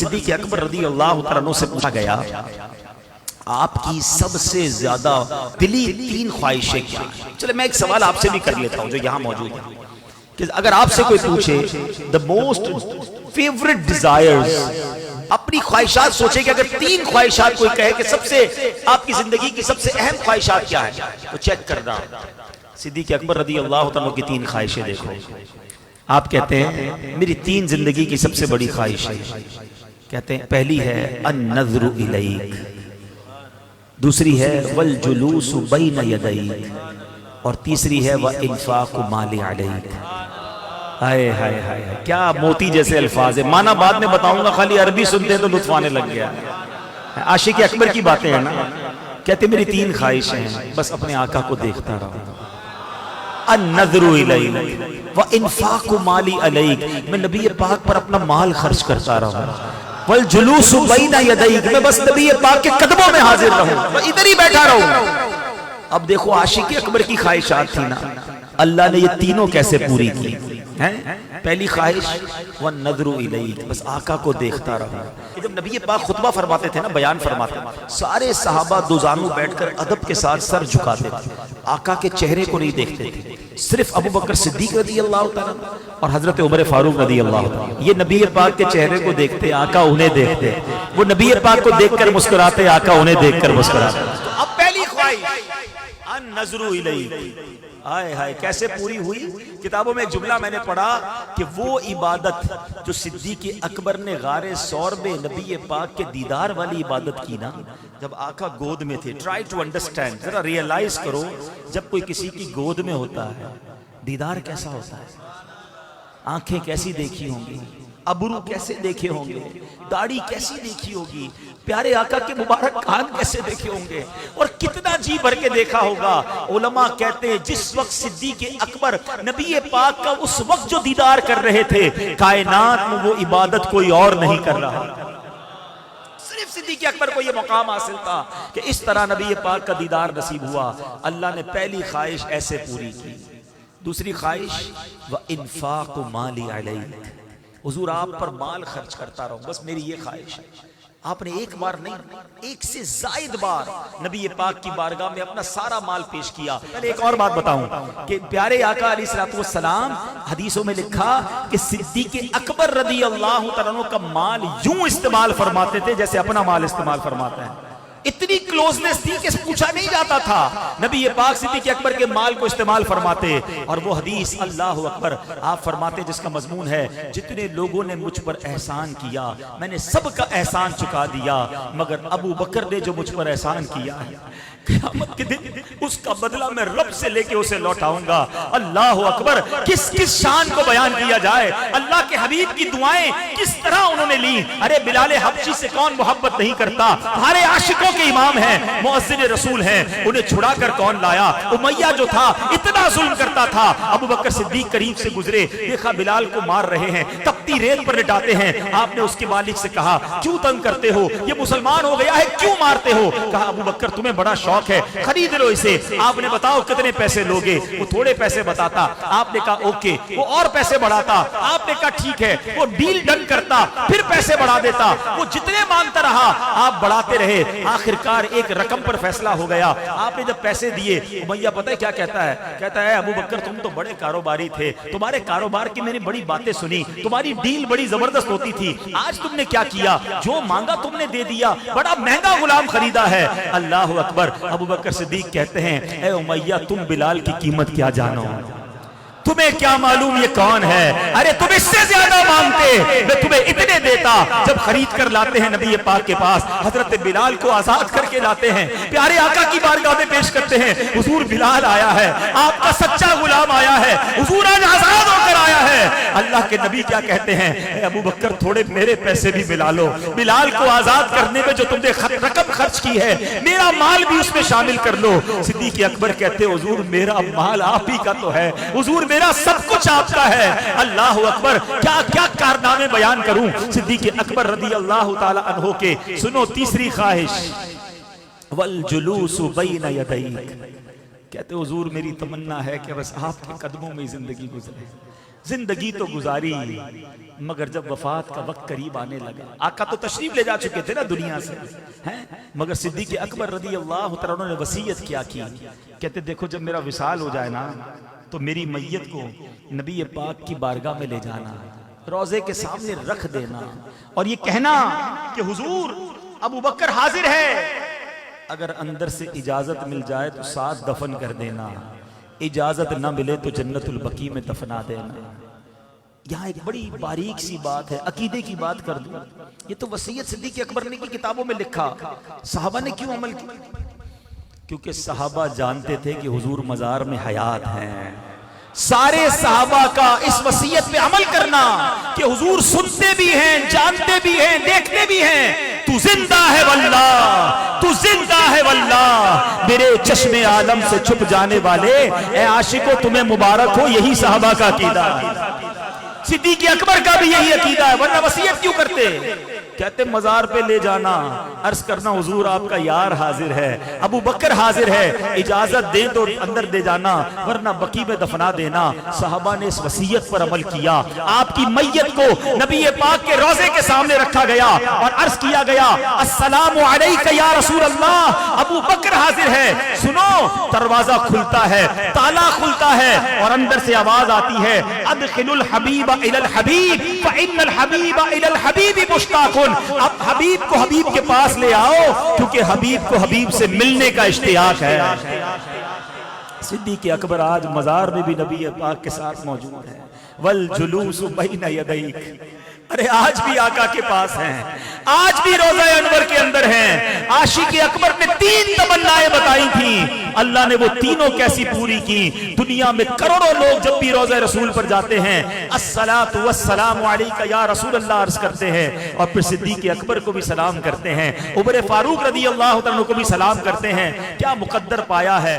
صدیق اکبر رضی اللہ تعالیٰ عنہ سے پوچھا گیا آپ کی سب سے زیادہ دلی 3 خواہشیں کیا ہیں؟ چلے میں ایک سوال آپ سے بھی کر لیتا ہوں جو یہاں موجود ہے کہ اگر آپ سے کوئی پوچھے the most favorite desires، اپنی خواہشات سوچے کہ اگر 3 خواہشات کوئی کہے کہ سب سے آپ کی زندگی کی سب سے اہم خواہشات کیا ہے تو چیک کرنا صدیق اکبر رضی اللہ تعالیٰ کی 3 خواہشیں دیکھو. آپ کہتے ہیں میری 3 زندگی کی سب سے بڑی خواہش ہے. کہتے ہیں پہلی ہے النظر الیک، دوسری ہے والجلوس بین یدیک، اور تیسری ہے وانفاق مال علیک. ہائے ہائے ہائے کیا موتی جیسے الفاظ ہیں. معنی بعد میں بتاؤں گا، خالی عربی سنتے ہیں تو لطف آنے لگ گیا. عاشق اکبر کی باتیں ہیں نا. کہتے میری 3 خواہشیں ہیں، بس اپنے آقا کو دیکھتا رہا. النظر الیک وانفاق مالی علیک، میں نبی پاک پر اپنا مال خرچ کرتا رہا. والجلوس بین یدیک، میں بس نبی پاک کے قدموں میں حاضر رہوں، میں ادھر ہی بیٹھا رہوں. اب دیکھو عاشق اکبر کی خواہشات تھی نا، اللہ نے یہ تینوں کیسے پوری کی ہیں. پہلی خواہش والنظر الیک، بس آقا کو دیکھتا رہا. جب نبی پاک خطبہ فرماتے تھے نا، بیان فرماتے، سارے صحابہ دوزانوں بیٹھ کر ادب کے ساتھ سر جھکاتے تھے، آقا کے چہرے کو نہیں دیکھتے تھے. صرف ابو بکر صدیق رضی اللہ تعالیٰ اور حضرت عمر فاروق رضی اللہ تعالیٰ یہ نبی پاک کے چہرے کو دیکھتے، آقا انہیں دیکھتے. وہ نبی پاک کو دیکھ کر مسکراتے، آقا انہیں دیکھ کر مسکراتے. اب پہلی خواہش النظر الیک، آئے ہائے کیسے پوری ہوئی. کتابوں میں ایک جملہ میں نے پڑھا کہ وہ عبادت جو صدیق اکبر نے غار ثور میں نبی پاک کے دیدار والی عبادت کی نا، جب آقا گود میں تھے. ٹرائی ٹو انڈرسٹینڈ، ذرا ریئلائز کرو، جب کوئی کسی کی گود میں ہوتا ہے دیدار کیسا ہوتا ہے. آنکھیں کیسی دیکھی ہوں گی، ابرو کیسے دیکھے ہوں گے، داڑھی کیسی دیکھی ہوگی، پیارے آقا کے مبارک کان کیسے دیکھے ہوں گے، اور کتنا جی بھر کے دیکھا ہوگا. علماء کہتے ہیں جس وقت صدیق اکبر نبی پاک کا اس وقت جو دیدار کر رہے تھے، کائنات میں وہ عبادت کوئی اور نہیں کر رہا. صرف صدیق اکبر کو یہ مقام حاصل تھا کہ اس طرح نبی پاک کا دیدار نصیب ہوا. اللہ نے پہلی خواہش ایسے پوری کی. دوسری خواہش وانفاق مالی علیک، حضور آپ پر مال خرچ کرتا رہوں، بس میری یہ خواہش ہے. آپ نے ایک بار نہیں، ایک سے زائد بار نبی پاک کی بارگاہ میں اپنا سارا مال پیش کیا. پہلے ایک اور بات بتاؤں کہ پیارے آقا علیہ الصلوۃ والسلام حدیثوں میں لکھا کہ صدیق اکبر رضی اللہ تعالیٰ عنہ کا مال یوں استعمال فرماتے تھے جیسے اپنا مال استعمال فرماتے ہیں. اتنی کلوزنس تھی کہ پوچھا نہیں جاتا تھا. نبی پاک صدیق اکبر کے مال کو استعمال فرماتے. اور وہ حدیث اللہ اکبر آپ فرماتے جس کا مضمون ہے جتنے لوگوں نے مجھ پر احسان کیا میں نے سب کا احسان چکا دیا، مگر ابو بکر نے جو مجھ پر احسان کیا ہے قیامت کے دن اس کا بدلہ میں رب سے لے کے اسے لوٹاؤں گا. اللہ اکبر، کس کس شان کو بیان کیا جائے. اللہ کے حبیب کی دعائیں کس طرح انہوں نے لی. ارے بلال حبشی سے کون محبت نہیں کرتا، ہمارے عاشقوں کے امام ہیں، مؤذن رسول ہیں، انہیں چھڑا کر کون لایا. امیہ جو تھا اتنا ظلم کرتا تھا، ابو بکر صدیق قریب سے گزرے، دیکھا بلال کو مار رہے ہیں، تپتی ریت پر لٹاتے ہیں. آپ نے اس کے مالک سے کہا کیوں تنگ کرتے ہو، یہ مسلمان ہو گیا ہے کیوں مارتے ہو. کہا ابو بکر تمہیں بڑا شوق ہے، خرید لو اسے. آپ نے بتاؤ کتنے پیسے لوگے. وہ تھوڑے پیسے بتاتا، آپ نے کہا اوکے. وہ اور پیسے بڑھاتا، آپ نے کہا ٹھیک ہے. وہ ڈیل ڈن کرتا، پھر پیسے بڑھا دیتا. وہ جتنے مانگتا رہا آپ بڑھاتے رہے. آخرکار ایک رقم پر فیصلہ ہو گیا. آپ نے جب پیسے دیے، امیہ پتہ ہے کیا کہتا ہے؟ کہتا ہے ابو بکر تم تو بڑے کاروباری تھے، تمہارے کاروبار کی میں نے بڑی باتیں سنی، تمہاری ڈیل بڑی زبردست ہوتی تھی. آج تم نے کیا کیا؟ جو مانگا تم نے دے دیا، بڑا مہنگا غلام خریدا ہے. اللہ اکبر. ابو بکر صدیق کہتے ہیں اے امیہ تم بلال کی قیمت کیا جانو، تمہیں کیا معلوم یہ کون ہے. ارے تم اس سے زیادہ مانگتے، میں تمہیں اتنے دیتا. جب خرید کر لاتے ہیں نبی پاک کے پاس، حضرت بلال کو آزاد کر کے لاتے ہیں، پیارے آقا کی بارگاہ میں پیش کرتے ہیں. حضور بلال آیا ہے، آپ کا سچا غلام آیا ہے، حضور آج آزاد ہو کر آیا ہے. اللہ کے نبی کیا کہتے ہیں؟ اے ابو بکر تھوڑے میرے پیسے بھی ملا لو، بلال کو آزاد کرنے میں جو تم نے رقم خرچ کی ہے میرا مال بھی اس میں شامل کر لو. صدیق اکبر کہتے حضور میرا مال آپ ہی کا تو ہے، حضور میرا سب کچھ آپ کا ہے. اللہ اکبر. کیا کیا کارنامے بیان کروں صدیق اکبر رضی اللہ تعالی عنہ کے. سنو تیسری خواہش والجلوس بین یدیک. کہتے حضور میری تمنا ہے کہ بس آپ کے قدموں میں زندگی گزرے. زندگی تو گزاری مگر جب وفات کا وقت قریب آنے لگا، آقا تو تشریف لے جا چکے تھے نا دنیا سے ہیں، مگر صدیق اکبر رضی اللہ تعالیٰ عنہ نے وصیت کیا کی، کہتے دیکھو جب میرا وصال ہو جائے نا تو میری میت کو نبی پاک کی بارگاہ میں لے جانا، روضے کے سامنے رکھ دینا اور یہ کہنا کہ حضور ابو بکر حاضر ہے، اگر اندر سے اجازت مل جائے تو ساتھ دفن کر دینا، اجازت نہ ملے تو جنت البقیع میں دفنا دینا۔ یہاں ایک بڑی باریک سی بات ہے، عقیدے کی بات کر دوں، یہ تو وصیت صدیق اکبر نے کی کتابوں میں لکھا، صحابہ نے کیوں عمل کیا؟ کیونکہ صحابہ جانتے تھے کہ حضور مزار میں حیات ہیں۔ سارے صحابہ کا اس وصیت پہ عمل کرنا کہ حضور سنتے بھی ہیں، جانتے بھی ہیں، دیکھتے بھی ہیں، تو زندہ ہے واللہ، تو زندہ ہے واللہ، میرے چشم عالم سے چھپ جانے والے اے عاشقو تمہیں مبارک ہو، یہی صحابہ کا عقیدہ ہے۔ صدیق اکبر کا بھی یہی عقیدہ ہے، ورنہ وصیت کیوں کرتے؟ کہتے مزار پہ لے جانا، عرض کرنا حضور آپ کا یار حاضر ہے، ابو بکر حاضر ہے، اجازت دیں تو اندر دے جانا ورنہ بقیع میں دفنا دینا۔ صحابہ نے اس وصیت پر عمل کیا، آپ کی میت کو نبی پاک کے روضے کے سامنے رکھا گیا اور عرض کیا گیا السلام علیکہ یا رسول اللہ، ابو بکر حاضر ہے۔ سنو، دروازہ کھلتا ہے، تالا کھلتا ہے اور اندر سے آواز آتی ہے ادخلوا الحبیب الی الحبیب فإن الحبیب الی الحبیب مشتاق۔ اب حبیب کو حبیب کے پاس لے آؤ کیونکہ حبیب کو حبیب سے ملنے کا اشتیاق ہے۔ صدیق اکبر آج مزار میں بھی نبی پاک کے ساتھ موجود ہے، والجلوس بین یدیک، ارے آج بھی آقا کے پاس ہیں، آج بھی روضہ انور کے اندر ہیں۔ عاشق اکبر نے 3 تمنائیں بتائی تھیں، اللہ نے وہ تینوں کیسی پوری کی۔ دنیا میں کروڑوں لوگ جب بھی روضہ رسول پر جاتے ہیں الصلاۃ والسلام علیکہ یا رسول اللہ عرض کرتے ہیں اور پھر صدیق اکبر کو بھی سلام کرتے ہیں، عمر فاروق رضی اللہ عنہ کو بھی سلام کرتے ہیں۔ کیا مقدر پایا ہے۔